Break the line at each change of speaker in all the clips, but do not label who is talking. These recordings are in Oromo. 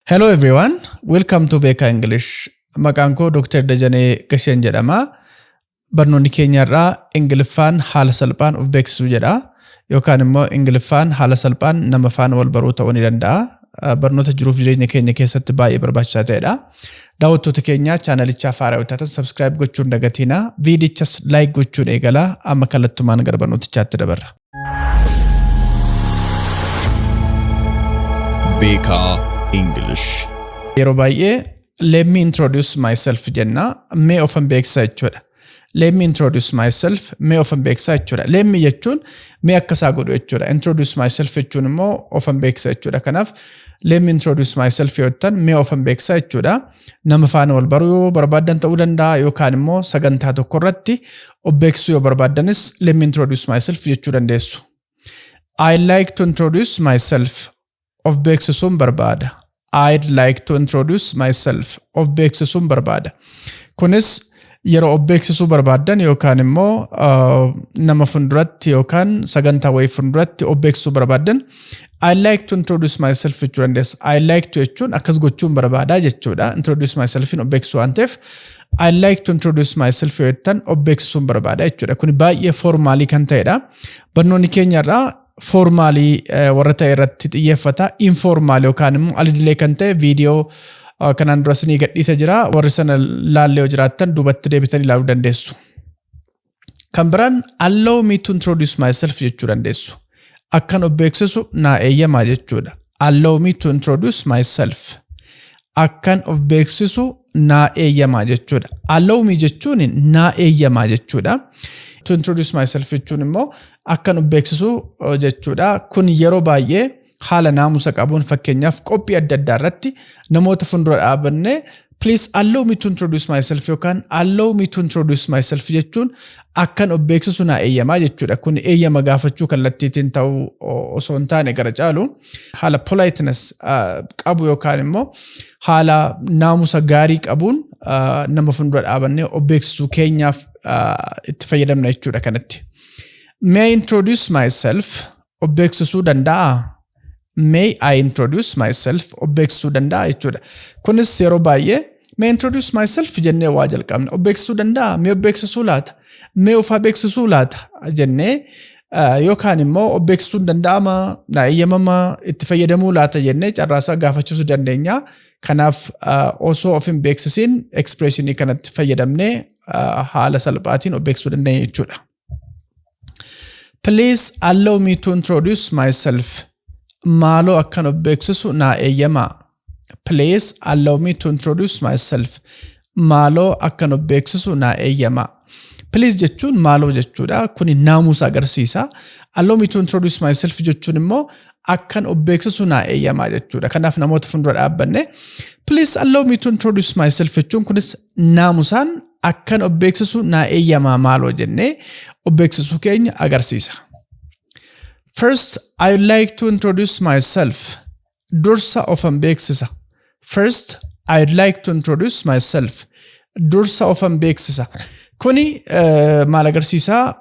Hello everyone, welcome to Beka English. Maqaan koo Dr. Dajanee Gasheen jedhama. Barnoonni keenya irraa Ingiliffaan haala salphaan of beeksisuu jedha. Yookaan immoo Ingiliffaan haala salphaan nama afaan wal baruu ta'uu ni danda'a. Barnoota jiruuf jireenya keenya keessatti baay'ee barbaachisaa ta'edha. Daawwattoota keenya chaanalicha Afaan Oromoo taatan subscribe gochuun dagatina. Viidichas like gochuun eegala. Amma kallattumaan gara barnootichaatti dabarra.
Beka English.
Yeroo baay'ee let me introduce myself jenna. Mee ofan beeksisa jechuudha. Let me introduce myself. Mee ofan beeksisa jechuudha. Let me jechuun mee akkasaa godhu jechuudha. Introduce myself jechuun immoo ofan beeksisa jechuudha. Kanaaf let me introduce myself yoo ta'an mee ofan beeksisa jechuudha. Nama faana wal baruu barbaadan ta'uu danda'a yookaan immoo sagantaa tokko irratti of beeksisuu yoo barbaadanis let me introduce myself jechuu dandeessu. I like to introduce myself. Of beeksisuun barbaada. I'd like to introduce myself. Of beeksisuun barbaada. Kunis yeroo of beeksisuu barbaadan yookaan immoo nama funduratti yookaan sagantaa wayii funduratti of beeksisuu barbaadan I'd like to introduce myself jechuu dandeessu. I'd like to jechuun akkas gochuun barbaada jechuudha. Introduce myself in of beeksisuu waan ta'eef I'd like to introduce myself yoo ta'an of beeksisuun barbaada jechuudha. Kun baay'ee formaalii kan ta'edha. Barnoonni keenya irraa formally warra ta'e irratti xiyyeeffata. Informal yookaan immoo alidilee kan ta'e viidiyoo kanaan dura isinii gadhiisa jira. Warri sana laallee yoo jiraattan duubatti deebitanii ilaaluu dandeessu. Kan biraan allow me to introduce myself jechuu dandeessu. Akkan of beeksisu naa eeyyamaa jechuudha. Allow me to introduce myself. Akkan of beeksisu naa eeyyamaa jechuudha. Allow me jechuun naa eeyyamaa jechuudha. To introduce myself jechuun immoo akkan of beeksisu jechuudha. Kun yeroo baay'ee haala naamusa qabuun fakkeenyaaf qophii adda addaa irratti namoota fuuldura dhaabannee please allow me to introduce myself yookaan allow me to introduce myself jechuun akkan of beeksisu naa eeyyamaa jechuudha. Kun eeyyama gaafachuu kallattiitiin ta'uu osoo hin taane gara caalu haala politeness qabu yookaan immoo haala naamusa gaarii qabuun nama fuuldura dhaabannee of beeksisuu keenyaaf itti fayyadamna jechuudha kanatti. May I introduce myself? Of beeksisuu danda'a? May I introduce myself? Of beeksisuu danda'a jechuudha. Kunis yeroo baay'ee may I introduce myself jennee waa jalqabna. Of beeksisuu danda'a? Mee of beeksisuu laata? Mee of beeksisuu laata? Jennee yookaan immoo of beeksisuu danda'ama? Naa eeyyamama? Itti fayyadamuu laata jennee carraasaa gaafachuu dandeenya. Kanaaf osoo of hin beeksisiin expressionii kanatti fayyadamnee haala salphaatiin of beeksisuu dandeenya jechuudha. Please allow me to introduce myself. Maaloo akkan of beeksisu naa eeyyamaa. Please allow me to introduce myself. Maaloo akkan of beeksisu naa eeyyamaa. Please jechuun maaloo jechuudha. Kuni naamusa agarsiisa. Allow me to introduce myself jechuun immoo akkan of beeksisu naa eeyyamaa jechuudha. Kanaaf namoota fuuldura dhaabbanne please allow me to introduce myself jechuun kunis naamusaan akkan of beeksisu naa eeyyamaa maaloo jennee of beeksisuu keenya agarsiisa. First, I would like to introduce myself. Dursa ofan beeksisa. First, I would like to introduce myself. Dursa ofan beeksisa. Kuni maal agarsiisa?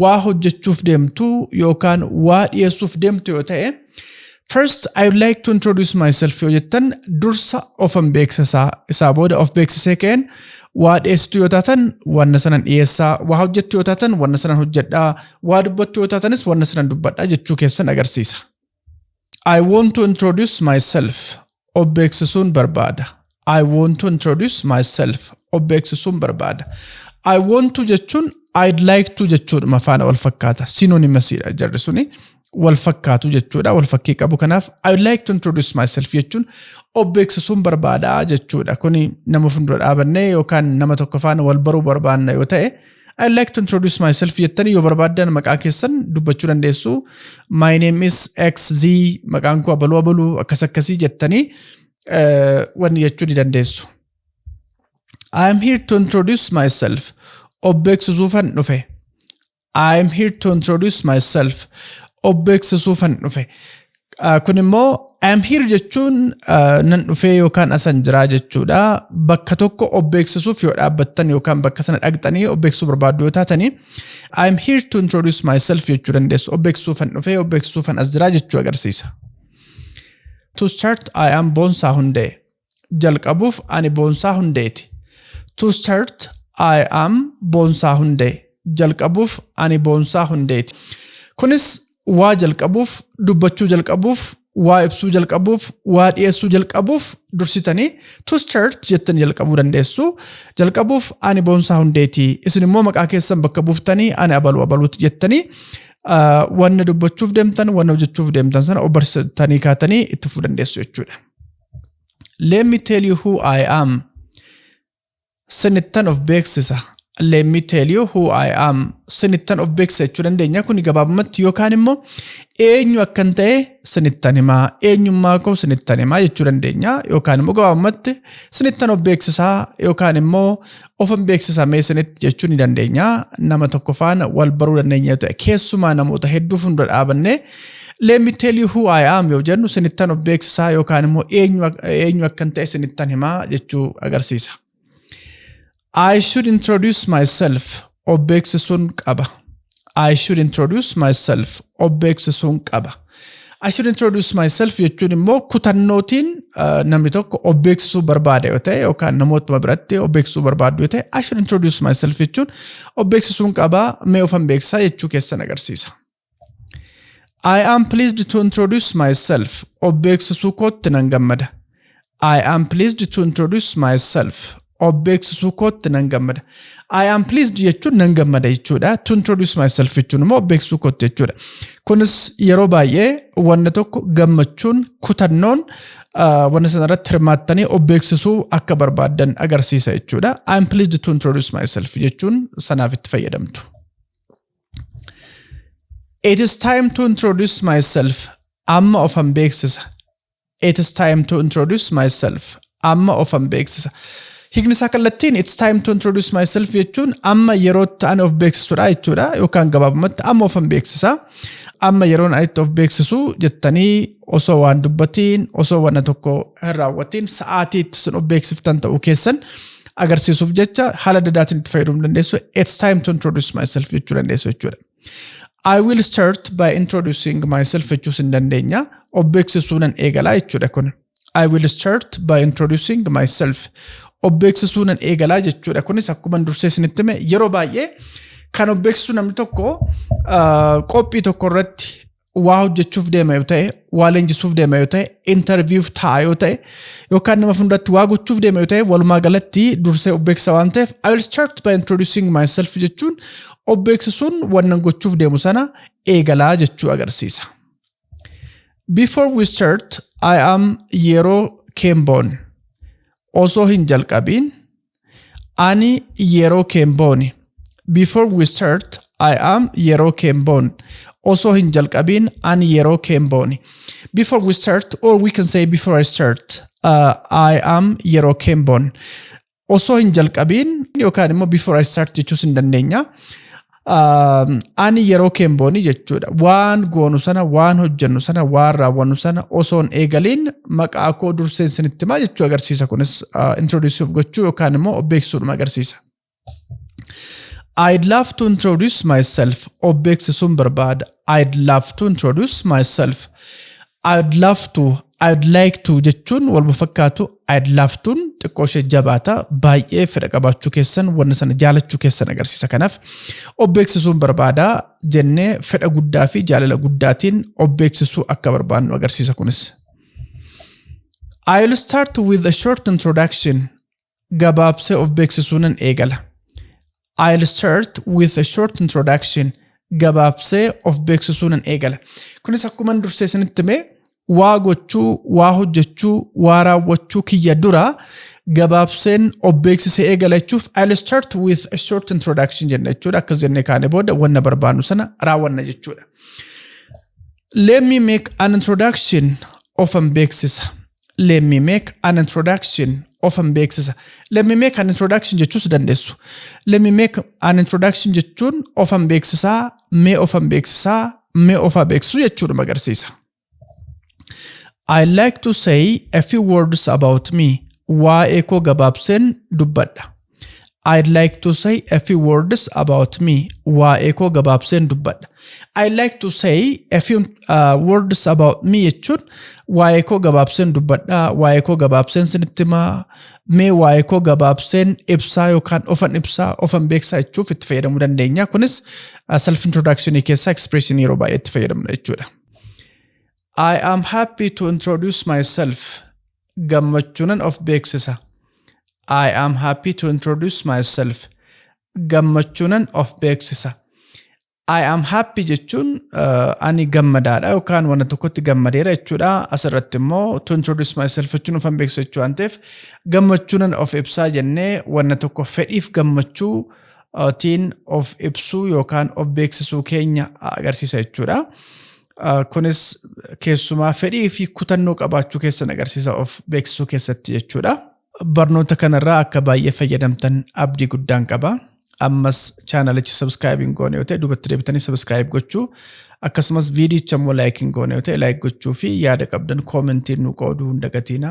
Waa hojjechuuf deemtu yookaan waa dhiyeessuuf deemtu yoo ta'e first, I would like to introduce myself yoo jettan dursa ofan beeksisa. Isaa booda of beeksisee ka'een waa dhiyeessitu yoo taatan wanna sanan dhiyeessaa. Waa hojjettu yoo taatan wanna sanan hojjedhaa. Waa dubbattu yoo taatanis wanna sanan dubbadhaa jechuu keessan agarsiisa. I want to introduce myself. Of beeksisuun barbaada. I want to introduce myself. Of beeksisuun barbaada. I want to jechuun I'd like to jechuudha faana wal fakkaata. Synonymasiidha jarri suni. Wal fakkaatu jechuudha. Wal fakkii qabu kanaaf I would like to introduce myself jechuun of beeksisuun barbaada jechuudha. Kuni nama fuuldura dhaabannee yookaan nama tokko faana wal baruu barbaanna yoo ta'e I'd like to introduce myself jettanii yoo barbaadan maqaa keessan dubbachuu dandeessu. My name is XZ maqaan koo abaluu akkasii jettanii wanni jechuu ni dandeessu. I am here to introduce myself. Of beeksisuufan dhufe. I am here to introduce myself. Of beeksisuufan dhufe. Kun immoo I am here jechuun nan dhufee yookaan asan jiraa jechuudha. Bakka tokko of beeksisuuf yoo dhaabbattan yookaan bakka sana dhaqxanii of beeksisuu barbaaddu yoo taatanii I am here to introduce myself jechuu dandeessu. Of beeksisuufan dhufee of beeksisuufan as jiraa jechuu agarsiisa. To start, I am boonsaa hundee. Jalqabuuf ani boonsaa hundeeti. To start, I am boonsaa hundee. Jalqabuuf ani boonsaa hundeeti. Kunis waa jalqabuuf, dubbachuu jalqabuuf, waa ibsuu jalqabuuf, waa dhiyeessuu jalqabuuf dursitanii to start jettanii jalqabuu dandeessu. Jalqabuuf ani boonsaa hundeeti. Isin immoo maqaa keessan bakka buuftanii ani abaluuti jettanii wanna dubbachuuf deemtan, wanna hojjechuuf deemtan sana obarsitanii kaatanii itti fufuu dandeessu jechuudha. Let me tell you who I am. Sinittan of beeksisa. Let me tell you who I am. Sinittan of beeksisa jechuu dandeenya. Kuni gabaabumatti yookaan immoo eenyu akkan ta'e sinittan himaa, eenyummaa koo sinittan himaa jechuu dandeenya. Yookaan immoo gabaabumatti sinittan of beeksisaa yookaan immoo ofan beeksisamee sinitti jechuu ni dandeenya. Nama tokko faana wal baruu dandeenya ta'e keessumaa namoota hedduu fuuldura dhaabannee let me tell you who I am yoo jennu sinittan of beeksisaa yookaan immoo eenyu akkan ta'e sinittan himaa jechuu agarsiisa. I should introduce myself. Of beeksisuun qaba. I should introduce myself. Of beeksisuun qaba. I should introduce myself jechuun immoo kutannootiin namni tokko of beeksisuu barbaada yoo ta'e yookaan namoota biratti of beeksisuu barbaadu yoo ta'e I should introduce myself jechuun of beeksisuun qaba mee ofan beeksisaa jechuu keessan agarsiisa. I am pleased to introduce myself. Of beeksisuu kootti nan gammada. I am pleased to introduce myself. Of beeksisuu kootti nan gammada. I am pleased jechuun nan gammada jechuudha. To introduce myself jechuun immoo of beeksisuu kootti jechuudha. Kunis yeroo baay'ee wanna tokko gammachuun kutannoon wanna sanarratti hirmaattanii of beeksisuu akka barbaadan agarsiisa jechuudha. I am pleased to introduce myself jechuun sanaaf itti fayyadamtu. It is time to introduce myself. Amma ofan beeksisa. It is time to introduce myself. Amma ofan beeksisa. Hiikni isaa kallattiin it's time to introduce myself jechuun amma yerootti ani of beeksisuudha jechuudha yookaan gabaabumatti amma ofan beeksisa. Amma yeroon ani of beeksisu jettanii osoo waan dubbatiin osoo wanna tokko hin raawwatiin sa'aatiitti sun of beeksiftan ta'uu keessan agarsiisuuf jecha haala dadaatiin itti fayyadamuu dandeessu. It's time to introduce myself jechuu dandeessu jechuudha. I will start by introducing myself jechuus hin dandeenya. Of beeksisuunan eegalaa jechuudha kun. I will start by introducing myself. Of beeksisuunan eegalaa jechuudha. Kunis akkuma dursee isinitti hime yeroo baay'ee kan of beeksisuu namni tokko qophii tokko irratti waa hojjechuuf deema yoo ta'e, waa leenjisuuf deema yoo ta'e, interviewf ta'a yoo ta'e, yookaan nama fuulduratti waa gochuuf deema yoo ta'e, walumaa galatti dursee of beeksisa waan ta'eef I will start by introducing myself jechuun of beeksisuun wannan gochuuf deemu sana eegalaa jechuu agarsiisa. Before we start, I am yeroo keemboon. Osoo hin jalqabiin ani yeroo keembooni. Before we start, I am yeroo keemboon. Osoo hin jalqabiin ani yeroo keembooni. Before we start, or we can say before I start, I am yeroo keemboon. Osoo hin jalqabiin yookaan immoo before I start jechuus hin dandeenya. Ani yeroo keembooni jechuudha. Waan goonu sana, waan hojjennu sana, waan raawwannu sana osoon eegaliin maqaa koo durseen sinitti himaa jechuu agarsiisa. Kunis introduce gochuu yookaan immoo of beeksisuudhuma agarsiisa. I'd love to introduce myself. Of beeksisuun barbaada. I'd love to introduce myself. I'd love to, I'd like to jechuun walba fakkaatu. I'd love to xiqqoo ishee jabaata baay'ee fedha qabaachuu keessan wanna sana jaalachuu keessan agarsiisa. Kanaaf of beeksisuun barbaada jennee fedha guddaa fi jaalala guddaatiin of beeksisuu akka barbaannu agarsiisa kunis. I'll start with a short introduction. Gabaabsee of beeksisuunan eegala. I'll start with a short introduction. Gabaabsee of beeksisuunan eegala. Kunis akkuma dursee isinitti hime waa gochuu, waa hojjechuu, waa raawwachuu kiyya dura gabaabseen of beeksisee eegalachuuf I'll start with a short introduction jenna jechuudha. Akkas jennee kaane booda wanna barbaannu sana raawwanna jechuudha. Let me make an introduction of an beeksisa. Let me make an introduction of an beeksisa. Let me make an introduction jechuus dandeessu. Let me make an introduction jechuun of an beeksisaa, mee of an beeksisaa, mee of a beeksisuu jechuudha agarsiisa. I like to say a few words about me. Waa'ee koo gabaabseen dubbadha. I'd like to say a few words about me. Waa'ee koo gabaabseen dubbadha. I'd like to say a few words about me jechuun waa'ee koo gabaabseen dubbadha. Waa'ee koo gabaabseen sinitti himaa. Mee waa'ee koo gabaabseen ibsaa yookaan ofan ibsaa, ofan beeksaa jechuuf itti fayyadamuu dandeenya. Kunis self introduction keessaa expression yeroo baay'ee itti fayyadamna jechuudha. I am happy to introduce myself. Gammachuunan of beeksisa. I am happy to introduce myself. Gammachuunan of beeksisa. I am happy jechuun ani gammadaadha yookaan wanta tokkotti gammadeera jechuudha. Asirratti immoo to introduce myself jechuun ofan beeksisa jechuu waan ta'eef gammachuunan of ibsaa jennee wanta tokko fedhiif gammachuu tiin of ibsuu yookaan of beeksisuu keenya agarsiisa jechuudha. Kunis keessumaa fedhii fi kutannoo qabaachuu keessan agarsiisa of beeksisuu keessatti jechuudha. Barnoota kanarraa akka baay'ee fayyadamtan abdii guddaan qaba. Ammas chaanalichi subscribing goone yoo ta'e duubatti deebitanii subscribe gochuu akkasumas viidiyocha immoo like goone yoo ta'e like gochuu fi yaada qabdan commentiin nu qooduu hin dagatinaa.